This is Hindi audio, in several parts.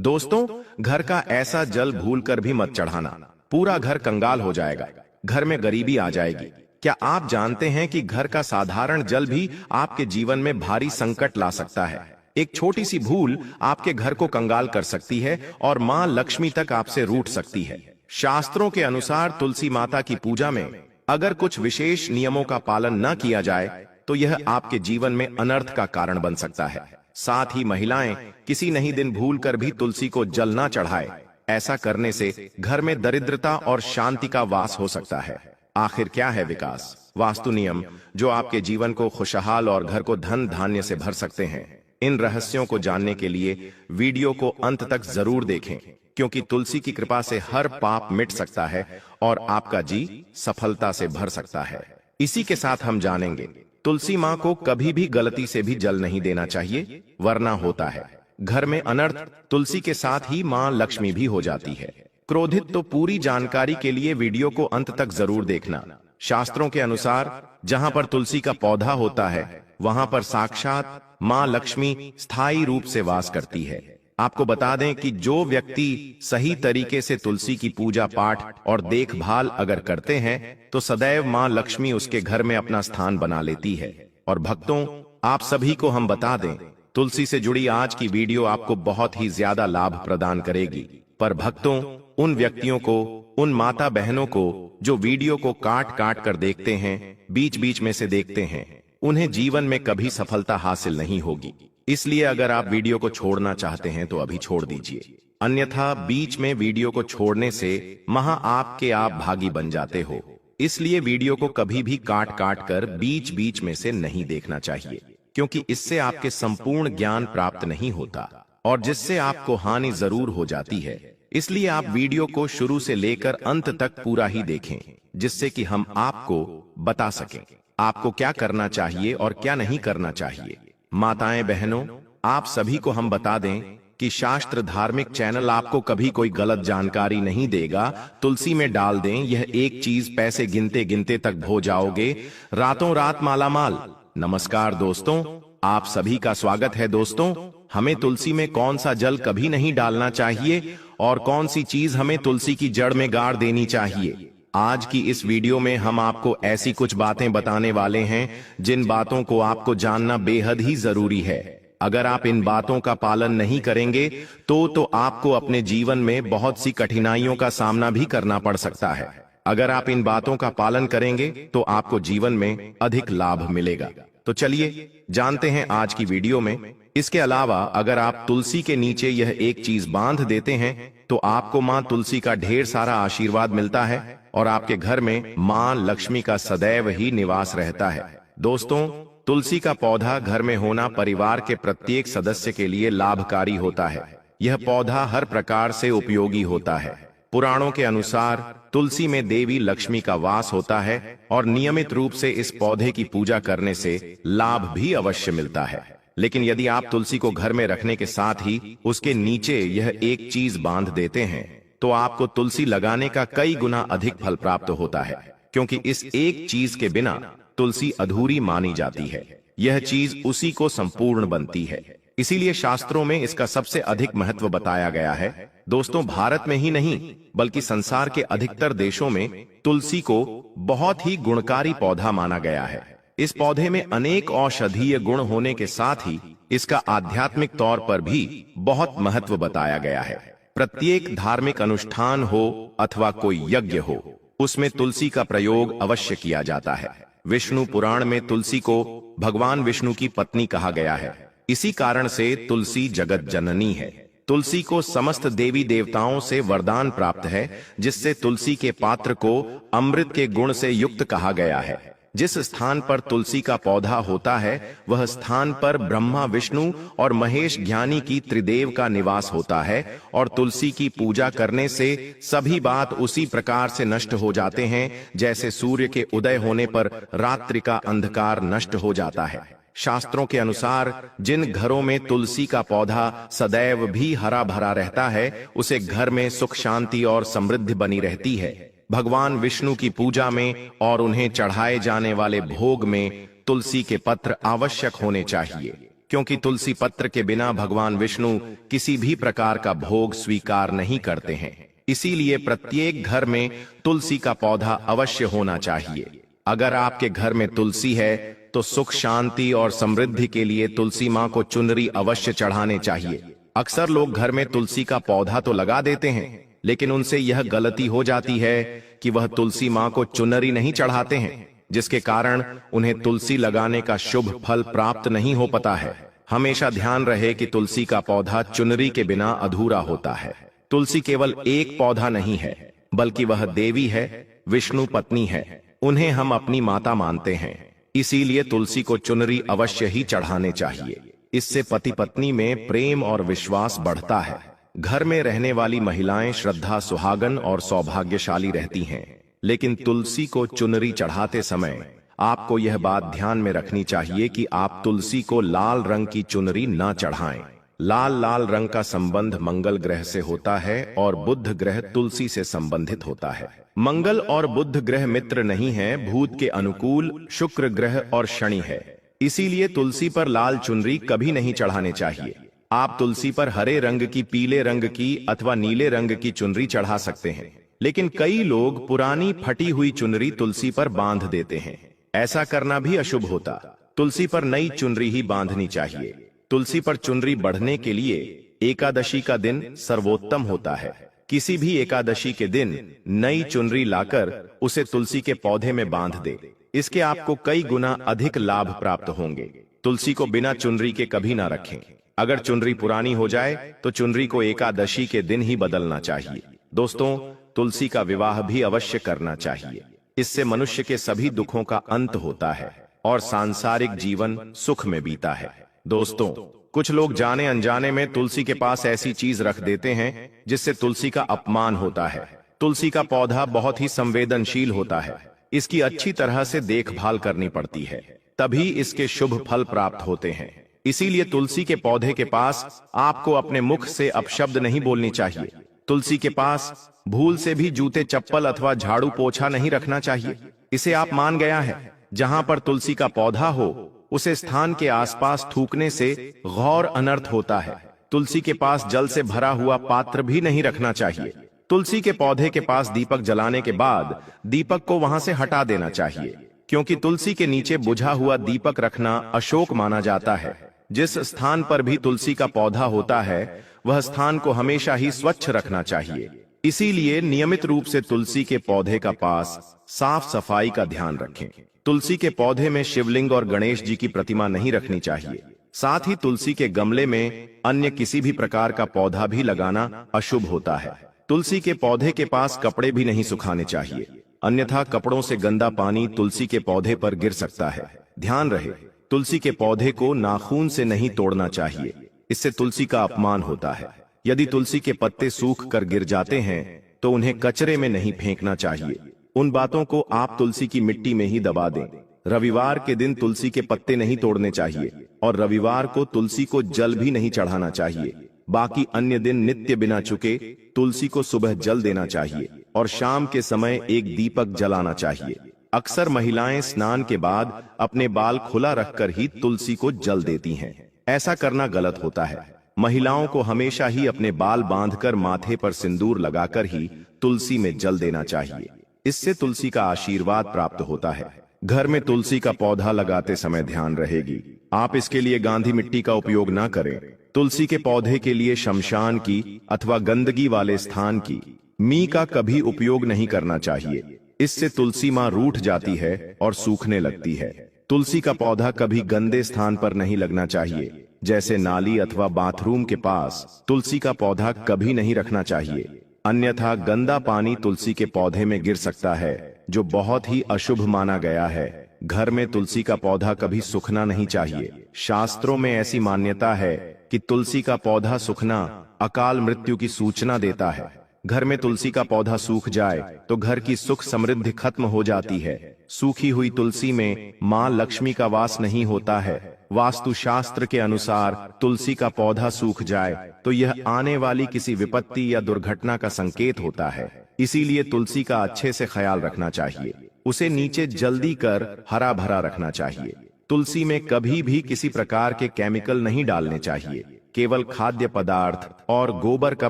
दोस्तों, घर का ऐसा जल भूलकर भी मत चढ़ाना, पूरा घर कंगाल हो जाएगा, घर में गरीबी आ जाएगी। क्या आप जानते हैं कि घर का साधारण जल भी आपके जीवन में भारी संकट ला सकता है? एक छोटी सी भूल आपके घर को कंगाल कर सकती है और मां लक्ष्मी तक आपसे रूठ सकती है। शास्त्रों के अनुसार तुलसी माता की पूजा में अगर कुछ विशेष नियमों का पालन न किया जाए तो यह आपके जीवन में अनर्थ का कारण बन सकता है। साथ ही महिलाएं किसी नहीं दिन भूलकर भी तुलसी को जल ना चढ़ाए। ऐसा करने से घर में दरिद्रता और शांति का वास हो सकता है। आखिर क्या है विकास वास्तु नियम जो आपके जीवन को खुशहाल और घर को धन धान्य से भर सकते हैं? इन रहस्यों को जानने के लिए वीडियो को अंत तक जरूर देखें, क्योंकि तुलसी की कृपा से हर पाप मिट सकता है और आपका जी सफलता से भर सकता है। इसी के साथ हम जानेंगे, तुलसी मां को कभी भी गलती से भी जल नहीं देना चाहिए, वरना होता है घर में अनर्थ। तुलसी के साथ ही मां लक्ष्मी भी हो जाती है क्रोधित। तो पूरी जानकारी के लिए वीडियो को अंत तक जरूर देखना। शास्त्रों के अनुसार जहां पर तुलसी का पौधा होता है वहां पर साक्षात मां लक्ष्मी स्थायी रूप से वास करती है। आपको बता दें कि जो व्यक्ति सही तरीके से तुलसी की पूजा पाठ और देखभाल अगर करते हैं तो सदैव मां लक्ष्मी उसके घर में अपना स्थान बना लेती है। और भक्तों, आप सभी को हम बता दें, तुलसी से जुड़ी आज की वीडियो आपको बहुत ही ज्यादा लाभ प्रदान करेगी। पर भक्तों, उन व्यक्तियों को, उन माता बहनों को जो वीडियो को काट काट कर देखते हैं, बीच बीच में से देखते हैं, उन्हें जीवन में कभी सफलता हासिल नहीं होगी। इसलिए अगर आप वीडियो को छोड़ना चाहते हैं तो अभी छोड़ दीजिए, अन्यथा बीच में वीडियो को छोड़ने से महा आपके आप भागी बन जाते हो। इसलिए वीडियो को कभी भी काट काट कर बीच बीच में से नहीं देखना चाहिए, क्योंकि इससे आपके संपूर्ण ज्ञान प्राप्त नहीं होता और जिससे आपको हानि जरूर हो जाती है। इसलिए आप वीडियो को शुरू से लेकर अंत तक पूरा ही देखें, जिससे कि हम आपको बता सकें आपको क्या करना चाहिए और क्या नहीं करना चाहिए। माताएं बहनों, आप सभी को हम बता दें कि शास्त्र धार्मिक चैनल आपको कभी कोई गलत जानकारी नहीं देगा। तुलसी में डाल दें यह एक चीज, पैसे गिनते गिनते तक हो जाओगे, रातों रात मालामाल। नमस्कार दोस्तों, आप सभी का स्वागत है। दोस्तों, हमें तुलसी में कौन सा जल कभी नहीं डालना चाहिए और कौन सी चीज हमें तुलसी की जड़ में गाड़ देनी चाहिए, आज की इस वीडियो में हम आपको ऐसी कुछ बातें बताने वाले हैं जिन बातों को आपको जानना बेहद ही जरूरी है। अगर आप इन बातों का पालन नहीं करेंगे तो आपको अपने जीवन में बहुत सी कठिनाइयों का सामना भी करना पड़ सकता है। अगर आप इन बातों का पालन करेंगे तो आपको जीवन में अधिक लाभ मिलेगा। तो चलिए जानते हैं आज की वीडियो में। इसके अलावा अगर आप तुलसी के नीचे यह एक चीज बांध देते हैं तो आपको मां तुलसी का ढेर सारा आशीर्वाद मिलता है और आपके घर में मां लक्ष्मी का सदैव ही निवास रहता है। दोस्तों, तुलसी का पौधा घर में होना परिवार के प्रत्येक सदस्य के लिए लाभकारी होता है। यह पौधा हर प्रकार से उपयोगी होता है। पुराणों के अनुसार तुलसी में देवी लक्ष्मी का वास होता है और नियमित रूप से इस पौधे की पूजा करने से लाभ भी अवश्य मिलता है। लेकिन यदि आप तुलसी को घर में रखने के साथ ही उसके नीचे यह एक चीज बांध देते हैं तो आपको तुलसी लगाने का कई गुना अधिक फल प्राप्त होता है, क्योंकि इस एक चीज के बिना तुलसी अधूरी मानी जाती है। यह चीज उसी को संपूर्ण बनती है। इसीलिए शास्त्रों में इसका सबसे अधिक महत्व बताया गया है। दोस्तों, भारत में ही नहीं बल्कि संसार के अधिकतर देशों में तुलसी को बहुत ही गुणकारी पौधा माना गया है। इस पौधे में अनेक औषधीय गुण होने के साथ ही इसका आध्यात्मिक तौर पर भी बहुत महत्व बताया गया है। प्रत्येक धार्मिक अनुष्ठान हो अथवा कोई यज्ञ हो, उसमें तुलसी का प्रयोग अवश्य किया जाता है। विष्णु पुराण में तुलसी को भगवान विष्णु की पत्नी कहा गया है। इसी कारण से तुलसी जगत जननी है। तुलसी को समस्त देवी देवताओं से वरदान प्राप्त है, जिससे तुलसी के पात्र को अमृत के गुण से युक्त कहा गया है। जिस स्थान पर तुलसी का पौधा होता है वह स्थान पर ब्रह्मा, विष्णु और महेश ज्ञानी की त्रिदेव का निवास होता है और तुलसी की पूजा करने से सभी बात उसी प्रकार से नष्ट हो जाते हैं जैसे सूर्य के उदय होने पर रात्रि का अंधकार नष्ट हो जाता है। शास्त्रों के अनुसार जिन घरों में तुलसी का पौधा सदैव भी हरा भरा रहता है उसे घर में सुख शांति और समृद्धि बनी रहती है। भगवान विष्णु की पूजा में और उन्हें चढ़ाए जाने वाले भोग में तुलसी के पत्र आवश्यक होने चाहिए, क्योंकि तुलसी पत्र के बिना भगवान विष्णु किसी भी प्रकार का भोग स्वीकार नहीं करते हैं। इसीलिए प्रत्येक घर में तुलसी का पौधा अवश्य होना चाहिए। अगर आपके घर में तुलसी है तो सुख शांति और समृद्धि के लिए तुलसी मां को चुनरी अवश्य चढ़ाने चाहिए। अक्सर लोग घर में तुलसी का पौधा तो लगा देते हैं, लेकिन उनसे यह गलती हो जाती है कि वह तुलसी मां को चुनरी नहीं चढ़ाते हैं, जिसके कारण उन्हें तुलसी लगाने का शुभ फल प्राप्त नहीं हो पाता है। हमेशा ध्यान रहे कि तुलसी का पौधा चुनरी के बिना अधूरा होता है। तुलसी केवल एक पौधा नहीं है, बल्कि वह देवी है, विष्णु पत्नी है। उन्हें हम अपनी माता मानते हैं, इसीलिए तुलसी को चुनरी अवश्य ही चढ़ाने चाहिए। इससे पति पत्नी में प्रेम और विश्वास बढ़ता है। घर में रहने वाली महिलाएं श्रद्धा, सुहागन और सौभाग्यशाली रहती हैं। लेकिन तुलसी को चुनरी चढ़ाते समय आपको यह बात ध्यान में रखनी चाहिए कि आप तुलसी को लाल रंग की चुनरी न चढ़ाएं। लाल रंग का संबंध मंगल ग्रह से होता है और बुध ग्रह तुलसी से संबंधित होता है। मंगल और बुध ग्रह मित्र नहीं है, भूत के अनुकूल शुक्र ग्रह और शनि है। इसीलिए तुलसी पर लाल चुनरी कभी नहीं चढ़ाने चाहिए। आप तुलसी पर हरे रंग की, पीले रंग की अथवा नीले रंग की चुनरी चढ़ा सकते हैं, लेकिन कई लोग पुरानी फटी हुई चुनरी तुलसी पर बांध देते हैं। ऐसा करना भी अशुभ होता। तुलसी पर नई चुनरी ही बांधनी चाहिए। तुलसी पर चुनरी बढ़ने के लिए एकादशी का दिन सर्वोत्तम होता है। किसी भी एकादशी के दिन नई चुनरी लाकर उसे तुलसी के पौधे में बांध दे। इसके आपको कई गुना अधिक लाभ प्राप्त होंगे। तुलसी को बिना चुनरी के कभी ना रखें। अगर चुनरी पुरानी हो जाए तो चुनरी को एकादशी के दिन ही बदलना चाहिए। दोस्तों, तुलसी का विवाह भी अवश्य करना चाहिए। इससे मनुष्य के सभी दुखों का अंत होता है और सांसारिक जीवन सुख में बीता है। दोस्तों, कुछ लोग जाने अनजाने में तुलसी के पास ऐसी चीज रख देते हैं जिससे तुलसी का अपमान होता है। तुलसी का पौधा बहुत ही संवेदनशील होता है। इसकी अच्छी तरह से देखभाल करनी पड़ती है, तभी इसके शुभ फल प्राप्त होते हैं। इसीलिए तुलसी के पौधे के पास आपको अपने मुख से अपशब्द नहीं बोलनी चाहिए। तुलसी के पास भूल से भी जूते, चप्पल अथवा झाड़ू पोछा नहीं रखना चाहिए। इसे आप मान गया है, जहां पर तुलसी का पौधा हो उसे स्थान के आसपास थूकने से घोर अनर्थ होता है। तुलसी के पास जल से भरा हुआ पात्र भी नहीं रखना चाहिए। तुलसी के पौधे के पास दीपक जलाने के बाद दीपक को वहां से हटा देना चाहिए, क्योंकि तुलसी के नीचे बुझा हुआ दीपक रखना अशुभ माना जाता है। जिस स्थान पर भी तुलसी का पौधा होता है वह स्थान को हमेशा ही स्वच्छ रखना चाहिए। इसीलिए नियमित रूप से तुलसी के पौधे का पास साफ सफाई का ध्यान रखें। तुलसी के पौधे में शिवलिंग और गणेश जी की प्रतिमा नहीं रखनी चाहिए। साथ ही तुलसी के गमले में अन्य किसी भी प्रकार का पौधा भी लगाना अशुभ होता है। तुलसी के पौधे के पास कपड़े भी नहीं सुखाने चाहिए, अन्यथा कपड़ों से गंदा पानी तुलसी के पौधे पर गिर सकता है। ध्यान रहे, तुलसी के पौधे को नाखून से नहीं तोड़ना चाहिए, इससे तुलसी का अपमान होता है। यदि तुलसी के पत्ते सूख कर गिर जाते हैं तो उन्हें कचरे में नहीं फेंकना चाहिए। उन बातों को आप तुलसी की मिट्टी में ही दबा दें। रविवार के दिन तुलसी के पत्ते नहीं तोड़ने चाहिए और रविवार को तुलसी को जल भी नहीं चढ़ाना चाहिए। बाकी अन्य दिन नित्य बिना चुके तुलसी को सुबह जल देना चाहिए और शाम के समय एक दीपक जलाना चाहिए। अक्सर महिलाएं स्नान के बाद अपने बाल खुला रखकर ही तुलसी को जल देती हैं। ऐसा करना गलत होता है। महिलाओं को हमेशा ही अपने बाल बांधकर माथे पर सिंदूर लगाकर ही तुलसी में जल देना चाहिए। इससे तुलसी का आशीर्वाद प्राप्त होता है। घर में तुलसी का पौधा लगाते समय ध्यान रहेगी, आप इसके लिए गांधी मिट्टी का उपयोग ना करें। तुलसी के पौधे के लिए शमशान की अथवा गंदगी वाले स्थान की मी का कभी उपयोग नहीं करना चाहिए। इससे तुलसी मां रूठ जाती है और सूखने लगती है। तुलसी का पौधा कभी गंदे स्थान पर नहीं लगना चाहिए, जैसे नाली अथवा बाथरूम के पास तुलसी का पौधा कभी नहीं रखना चाहिए, अन्यथा गंदा पानी तुलसी के पौधे में गिर सकता है, जो बहुत ही अशुभ माना गया है। घर में तुलसी का पौधा कभी सूखना नहीं चाहिए। शास्त्रों में ऐसी मान्यता है कि तुलसी का पौधा सूखना अकाल मृत्यु की सूचना देता है। घर में तुलसी का पौधा सूख जाए तो घर की सुख समृद्धि खत्म हो जाती है। सूखी हुई तुलसी में मां लक्ष्मी का वास नहीं होता है। वास्तु शास्त्र के अनुसार तुलसी का पौधा सूख जाए तो यह आने वाली किसी विपत्ति या दुर्घटना का संकेत होता है। इसीलिए तुलसी का अच्छे से ख्याल रखना चाहिए। उसे नीचे जल्दी कर हरा भरा रखना चाहिए। तुलसी में कभी भी किसी प्रकार के केमिकल नहीं डालने चाहिए, केवल खाद्य पदार्थ और गोबर का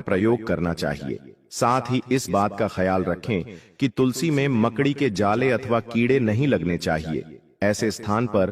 प्रयोग करना चाहिए। साथ ही इस बात का ख्याल रखें कि तुलसी में मकड़ी के जाले अथवा कीड़े नहीं लगने चाहिए। ऐसे स्थान पर